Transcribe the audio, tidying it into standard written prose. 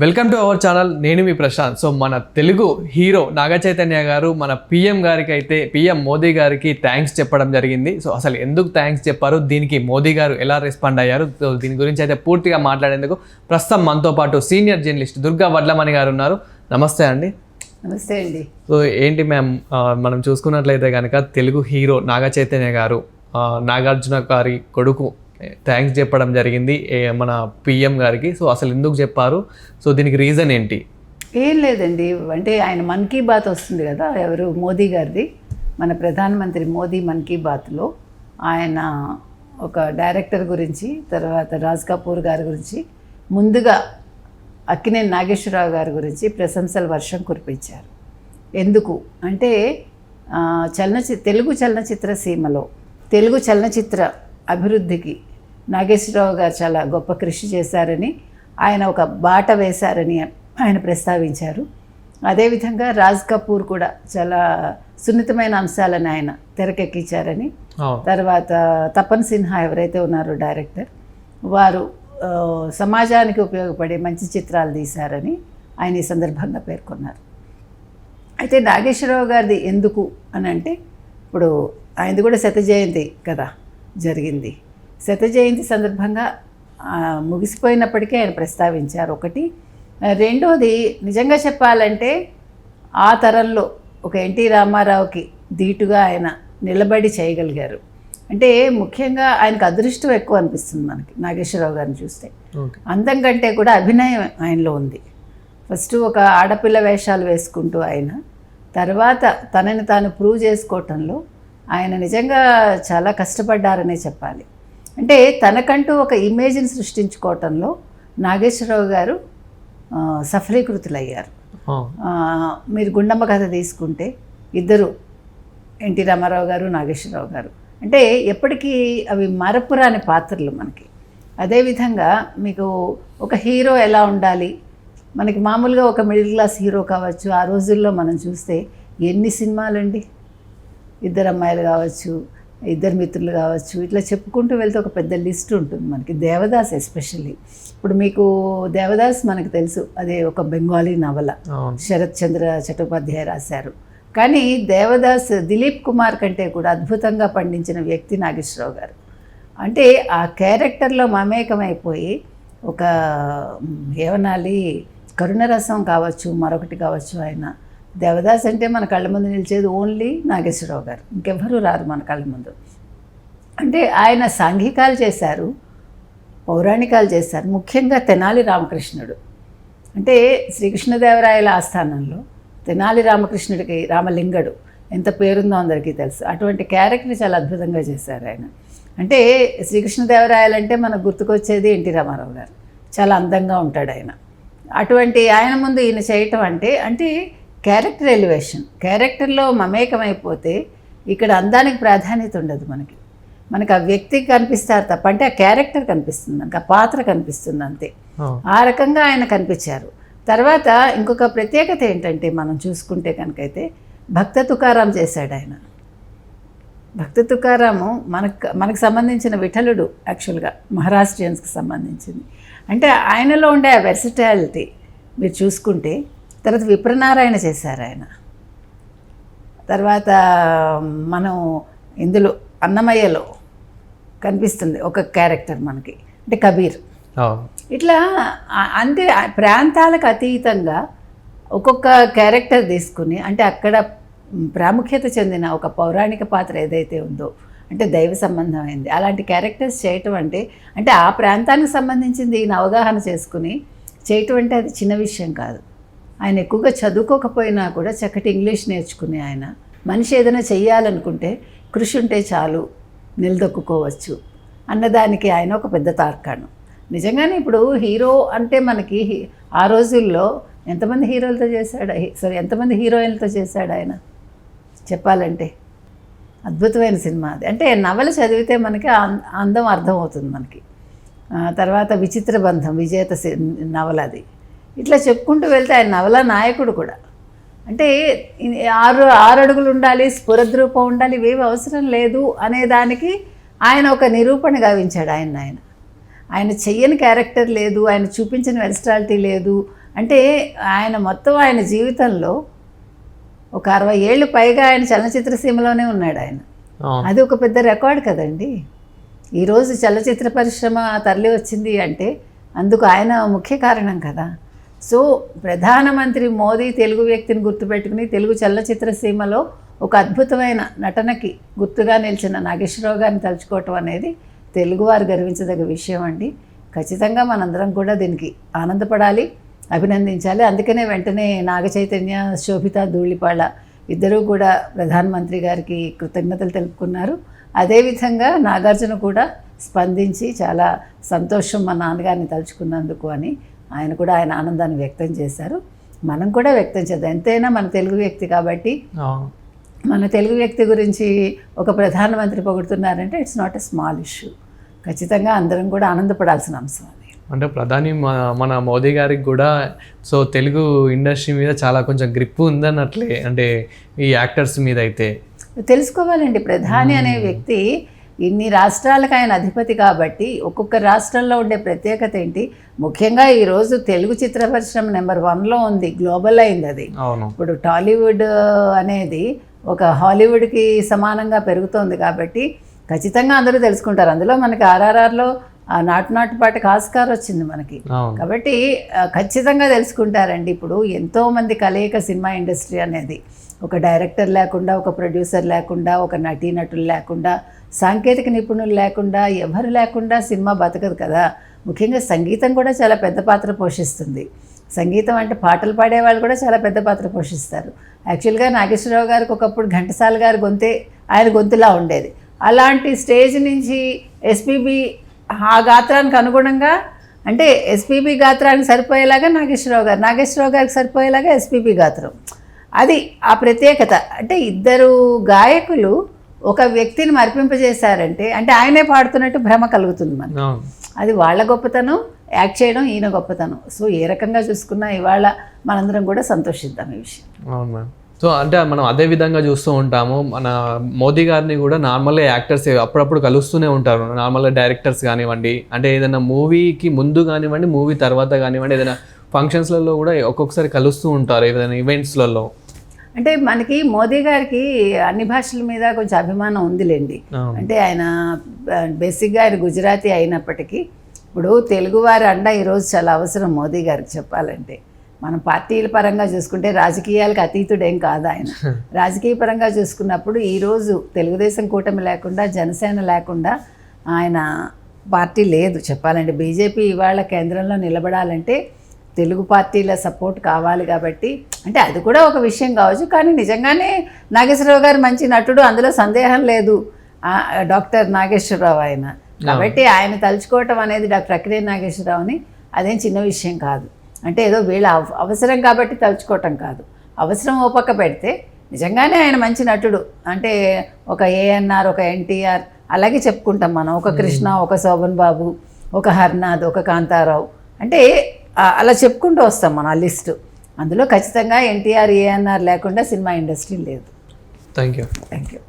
Welcome to our channel. నేను మీ Prashanth. So మన Telugu hero Naga Chaitanya గారు మన పిఎం గారికి అయితే పిఎం మోదీ గారికి థ్యాంక్స్ చెప్పడం జరిగింది. సో అసలు ఎందుకు థ్యాంక్స్ చెప్పారు, దీనికి మోదీ గారు ఎలా రెస్పాండ్ అయ్యారు, సో దీని గురించి అయితే పూర్తిగా మాట్లాడేందుకు ప్రస్తుతం మనతో పాటు సీనియర్ జర్నలిస్ట్ దుర్గా వడ్లమణి గారు ఉన్నారు. నమస్తే అండి. నమస్తే అండి. సో ఏంటి మ్యామ్, మనం చూసుకున్నట్లయితే కనుక తెలుగు హీరో నాగ చైతన్య గారు నాగార్జున గారి కొడుకు థ్యాంక్స్ చెప్పడం జరిగింది మన పిఎం గారికి. సో అసలు ఎందుకు చెప్పారు, సో దీనికి రీజన్ ఏంటి? ఏం లేదండి, అంటే ఆయన మన్ కీ బాత్ వస్తుంది కదా, ఎవరు మోదీ గారిది, మన ప్రధానమంత్రి మోదీ మన్ కీ బాత్లో ఆయన ఒక డైరెక్టర్ గురించి, తర్వాత రాజ్ కపూర్ గారి గురించి, ముందుగా అక్కినేని నాగేశ్వరరావు గారి గురించి ప్రశంసల వర్షం కురిపించారు. ఎందుకు అంటే తెలుగు చలనచిత్ర సీమలో తెలుగు చలనచిత్ర అభివృద్ధికి నాగేశ్వరరావు గారు చాలా గొప్ప కృషి చేశారని, ఆయన ఒక బాట వేశారని ఆయన ప్రస్తావించారు. అదేవిధంగా రాజ్ కపూర్ కూడా చాలా సున్నితమైన అంశాలను ఆయన తెరకెక్కించారని, తర్వాత తపన్ సిన్హా ఎవరైతే ఉన్నారో డైరెక్టర్, వారు సమాజానికి ఉపయోగపడే మంచి చిత్రాలు తీశారని ఆయన ఈ సందర్భంగా పేర్కొన్నారు. అయితే నాగేశ్వరరావు గారిది ఎందుకు అని అంటే, ఇప్పుడు ఆయనది కూడా శత జయంతి కదా జరిగింది. శత జయంతి సందర్భంగా ముగిసిపోయినప్పటికీ ఆయన ప్రస్తావించారు ఒకటి. రెండోది, నిజంగా చెప్పాలంటే ఆ తరంలో ఒక ఎన్టీ రామారావుకి ధీటుగా ఆయన నిలబడి చేయగలిగారు. అంటే ముఖ్యంగా ఆయనకు అదృష్టం ఎక్కువ అనిపిస్తుంది మనకి నాగేశ్వరరావు గారిని చూస్తే. అందం కంటే కూడా అభినయం ఆయనలో ఉంది. ఫస్ట్ ఒక ఆడపిల్ల వేషాలు వేసుకుంటూ ఆయన, తర్వాత తనని తాను ప్రూవ్ చేసుకోవటంలో ఆయన నిజంగా చాలా కష్టపడ్డారనే చెప్పాలి. అంటే తనకంటూ ఒక ఇమేజ్ని సృష్టించుకోవటంలో నాగేశ్వరరావు గారు సఫలీకృతులయ్యారు. మీరు గుండమ్మ కథ తీసుకుంటే ఇద్దరు, ఎన్టీ రామారావు గారు, నాగేశ్వరరావు గారు, అంటే ఎప్పటికీ అవి మరపురాని పాత్రలు మనకి. అదేవిధంగా మీకు ఒక హీరో ఎలా ఉండాలి, మనకి మామూలుగా ఒక మిడిల్ క్లాస్ హీరో కావచ్చు, ఆ రోజుల్లో మనం చూస్తే ఎన్ని సినిమాలండి, ఇద్దరు అమ్మాయిలు కావచ్చు, ఇద్దరు మిత్రులు కావచ్చు, ఇట్లా చెప్పుకుంటూ వెళ్తే ఒక పెద్ద లిస్ట్ ఉంటుంది మనకి. దేవదాస్ ఎస్పెషల్లీ, ఇప్పుడు మీకు దేవదాస్ మనకు తెలుసు, అదే ఒక బెంగాలీ నవల, శరత్ చంద్ర చట్టోపాధ్యాయ రాశారు. కానీ దేవదాస్ దిలీప్ కుమార్ కంటే కూడా అద్భుతంగా పండించిన వ్యక్తి నాగేశ్వరరావు గారు. అంటే ఆ క్యారెక్టర్లో మమేకమైపోయి ఒక ఏమనాలి, కరుణరసం కావచ్చు, మరొకటి కావచ్చు, ఆయన దేవదాస్ అంటే మన కళ్ళ ముందు నిలిచేది ఓన్లీ నాగేశ్వరరావు గారు, ఇంకెవ్వరూ రారు మన కళ్ళ ముందు. అంటే ఆయన సాంఘికాలు చేశారు, పౌరాణికాలు చేశారు. ముఖ్యంగా తెనాలి రామకృష్ణుడు, అంటే శ్రీకృష్ణదేవరాయల ఆస్థానంలో తెనాలి రామకృష్ణుడికి రామలింగడు ఎంత పేరుందో అందరికీ తెలుసు. అటువంటి క్యారెక్టర్ చాలా అద్భుతంగా చేశారు ఆయన. అంటే శ్రీకృష్ణదేవరాయలంటే మనకు గుర్తుకొచ్చేది ఎన్టీ రామారావు గారు, చాలా అందంగా ఉంటాడు ఆయన. అటువంటి ఆయన ముందు ఈయన చేయటం అంటే క్యారెక్టర్ ఎలివేషన్, క్యారెక్టర్లో మమేకమైపోతే ఇక్కడ అందానికి ప్రాధాన్యత ఉండదు మనకి ఆ వ్యక్తి కనిపిస్తారు తప్ప, అంటే ఆ క్యారెక్టర్ కనిపిస్తుంది మనకి, ఆ పాత్ర కనిపిస్తుంది అంతే. ఆ రకంగా ఆయన కనిపించారు. తర్వాత ఇంకొక ప్రత్యేకత ఏంటంటే, మనం చూసుకుంటే కనుకైతే భక్త తుకారాం చేశాడు ఆయన. భక్త తుకారాము మనకు సంబంధించిన విఠలుడు, యాక్చువల్గా మహారాష్ట్రియన్స్కి సంబంధించింది. అంటే ఆయనలో ఉండే ఆ వెర్సిటాలిటీ మీరు చూసుకుంటే. తర్వాత విప్రనారాయణ చేశారు ఆయన. తర్వాత మనం ఇందులో అన్నమయ్యలో కనిపిస్తుంది ఒక క్యారెక్టర్ మనకి, అంటే కబీర్. ఇట్లా అంటే ప్రాంతాలకు అతీతంగా ఒక్కొక్క క్యారెక్టర్ తీసుకుని, అంటే అక్కడ ప్రాముఖ్యత చెందిన ఒక పౌరాణిక పాత్ర ఏదైతే ఉందో, అంటే దైవ సంబంధమైంది, అలాంటి క్యారెక్టర్స్ చేయటం అంటే ఆ ప్రాంతానికి సంబంధించింది ఈయన అవగాహన చేసుకుని చేయటం అంటే అది చిన్న విషయం కాదు. ఆయన ఎక్కువగా చదువుకోకపోయినా కూడా చక్కటి ఇంగ్లీష్ నేర్చుకుని, ఆయన మనిషి ఏదైనా చెయ్యాలనుకుంటే కృషి ఉంటే చాలు నిలదొక్కుకోవచ్చు అన్నదానికి ఆయన ఒక పెద్ద తార్కాణం. నిజంగానే ఇప్పుడు హీరో అంటే మనకి ఆ రోజుల్లో ఎంతమంది హీరోలతో చేశాడు, ఎంతమంది హీరోయిన్లతో చేశాడు ఆయన చెప్పాలంటే. అద్భుతమైన సినిమా అది. అంటే నవల చదివితే మనకి అందం అర్థమవుతుంది మనకి. తర్వాత విచిత్ర బంధం విజేత నవల అది. ఇట్లా చెప్పుకుంటూ వెళ్తే ఆయన నవల నాయకుడు కూడా. అంటే 6 అడుగులు ఉండాలి, స్ఫురద్రూపం ఉండాలి, ఇవేవి అవసరం లేదు అనేదానికి ఆయన ఒక నిరూపణ గావించాడు. ఆయన చెయ్యని క్యారెక్టర్ లేదు, ఆయన చూపించిన వెర్సటాలిటీ లేదు అంటే ఆయన మొత్తం ఆయన జీవితంలో ఒక 60 ఏళ్ళు పైగా ఆయన చలనచిత్ర సీమలోనే ఉన్నాడు ఆయన. అది ఒక పెద్ద రికార్డ్ కదండి. ఈరోజు చలనచిత్ర పరిశ్రమ తరలి వచ్చింది అంటే అందుకు ఆయన ముఖ్య కారణం కదా. సో ప్రధానమంత్రి మోదీ తెలుగు వ్యక్తిని గుర్తుపెట్టుకుని తెలుగు చలనచిత్ర సీమలో ఒక అద్భుతమైన నటనకి గుర్తుగా నిలిచిన నాగేశ్వరరావు గారిని తలుచుకోవటం అనేది తెలుగువారు గర్వించదగ్గ విషయం అండి. ఖచ్చితంగా మనందరం కూడా దీనికి ఆనందపడాలి, అభినందించాలి. అందుకనే వెంటనే నాగ చైతన్య, శోభిత ధూళిపాళ ఇద్దరూ కూడా ప్రధానమంత్రి గారికి కృతజ్ఞతలు తెలుపుకున్నారు. అదేవిధంగా నాగార్జున కూడా స్పందించి చాలా సంతోషం మా నాన్నగారిని తలుచుకున్నందుకు అని ఆయన కూడా ఆయన ఆనందాన్ని వ్యక్తం చేశారు. మనం కూడా వ్యక్తం చేద్దాం. ఎంతైనా మన తెలుగు వ్యక్తి కాబట్టి మన తెలుగు వ్యక్తి గురించి ఒక ప్రధానమంత్రి పొగుడుతున్నారంటే it's not a small issue. ఖచ్చితంగా అందరం కూడా ఆనందపడాల్సిన అంశం అది. అంటే ప్రధాని మన మోదీ గారికి కూడా సో తెలుగు ఇండస్ట్రీ మీద చాలా కొంచెం గ్రిప్ ఉందన్నట్లే, అంటే ఈ యాక్టర్స్ మీద అయితే తెలుసుకోవాలండి. ప్రధాని అనే వ్యక్తి ఇన్ని రాష్ట్రాలకు ఆయన అధిపతి కాబట్టి ఒక్కొక్క రాష్ట్రంలో ఉండే ప్రత్యేకత ఏంటి, ముఖ్యంగా ఈరోజు తెలుగు చిత్ర పరిశ్రమ నెంబర్ 1లో ఉంది, గ్లోబల్ అయింది అది. ఇప్పుడు టాలీవుడ్ అనేది ఒక హాలీవుడ్కి సమానంగా పెరుగుతోంది కాబట్టి ఖచ్చితంగా అందరూ తెలుసుకుంటారు. అందులో మనకి ఆర్ఆర్ఆర్లో నాటు పాటకి ఆస్కార్ వచ్చింది మనకి, కాబట్టి ఖచ్చితంగా తెలుసుకుంటారండి. ఇప్పుడు ఎంతోమంది కలయిక సినిమా ఇండస్ట్రీ అనేది ఒక డైరెక్టర్ లేకుండా, ఒక ప్రొడ్యూసర్ లేకుండా, ఒక నటీనటులు లేకుండా, సాంకేతిక నిపుణులు లేకుండా, ఎవరు లేకుండా సినిమా బతకదు కదా. ముఖ్యంగా సంగీతం కూడా చాలా పెద్ద పాత్ర పోషిస్తుంది. సంగీతం అంటే పాటలు పాడేవాళ్ళు కూడా చాలా పెద్ద పాత్ర పోషిస్తారు. యాక్చువల్గా నాగేశ్వరరావు గారికి ఒకప్పుడు ఘంటసాల గారి గొంతే ఆయన గొంతులా ఉండేది. అలాంటి స్టేజ్ నుంచి ఎస్పీబీ ఆ గాత్రానికి అనుగుణంగా, అంటే ఎస్పీబీ గాత్రానికి సరిపోయేలాగా నాగేశ్వరరావు గారికి సరిపోయేలాగా ఎస్పీబీ గాత్రం, అది ఆ ప్రత్యేకత. అంటే ఇద్దరు గాయకులు ఒక వ్యక్తిని మరిపింపజేశారంటే అంటే ఆయనే పాడుతున్నట్టు భ్రమ కలుగుతుంది మనకు. అది వాళ్ళ గొప్పతనం, యాక్ట్ చేయడం ఈయన గొప్పతనం. సో ఏ రకంగా చూసుకున్నా ఇవాళ మనందరం కూడా సంతోషిద్దాం ఈ విషయం. అవును మ్యామ్. సో అంటే మనం అదే విధంగా చూస్తూ ఉంటాము. మన మోదీ గారిని కూడా నార్మల్గా యాక్టర్స్ అప్పుడప్పుడు కలుస్తూనే ఉంటారు. నార్మల్గా డైరెక్టర్స్ కానివ్వండి, అంటే ఏదైనా మూవీకి ముందు కానివ్వండి, మూవీ తర్వాత కానివ్వండి, ఏదైనా ఫంక్షన్స్లలో కూడా ఒక్కొక్కసారి కలుస్తూ ఉంటారు, ఏదైనా ఈవెంట్స్లలో. అంటే మనకి మోదీ గారికి అన్ని భాషల మీద కొంచెం అభిమానం ఉందిలేండి. అంటే ఆయన బేసిక్గా ఆయన గుజరాతీ అయినప్పటికీ ఇప్పుడు తెలుగువారి అండ ఈరోజు చాలా అవసరం మోదీ గారికి చెప్పాలంటే. మనం పార్టీల పరంగా చూసుకుంటే రాజకీయాలకు అతీతుడేం కాదు ఆయన. రాజకీయ పరంగా చూసుకున్నప్పుడు ఈరోజు తెలుగుదేశం కూటమి లేకుండా, జనసేన లేకుండా ఆయన పార్టీ లేదు చెప్పాలంటే. బీజేపీ ఇవాళ కేంద్రంలో నిలబడాలంటే తెలుగు పార్టీల సపోర్ట్ కావాలి కాబట్టి, అంటే అది కూడా ఒక విషయం కావచ్చు. కానీ నిజంగానే నాగేశ్వరరావు గారు మంచి నటుడు, అందులో సందేహం లేదు. డాక్టర్ నాగేశ్వరరావు ఆయన కాబట్టి ఆయన తలుచుకోవటం అనేది డాక్టర్ అక్కినేని నాగేశ్వరరావుని అదేం చిన్న విషయం కాదు. అంటే ఏదో వీళ్ళ అవసరం కాబట్టి తలుచుకోవటం కాదు. అవసరం ఓ పక్క పెడితే నిజంగానే ఆయన మంచి నటుడు. అంటే ఒక ఏఎన్ఆర్, ఒక ఎన్టీఆర్ అలాగే చెప్పుకుంటాం మనం. ఒక కృష్ణ, ఒక శోభన్ బాబు, ఒక హర్నాథ్, ఒక కాంతారావు, అంటే అలా చెప్పుకుంటూ వస్తాం మనం ఆ లిస్టు. అందులో ఖచ్చితంగా ఎన్టీఆర్, ఏఎన్ఆర్ లేకుండా సినిమా ఇండస్ట్రీ లేదు. Thank you.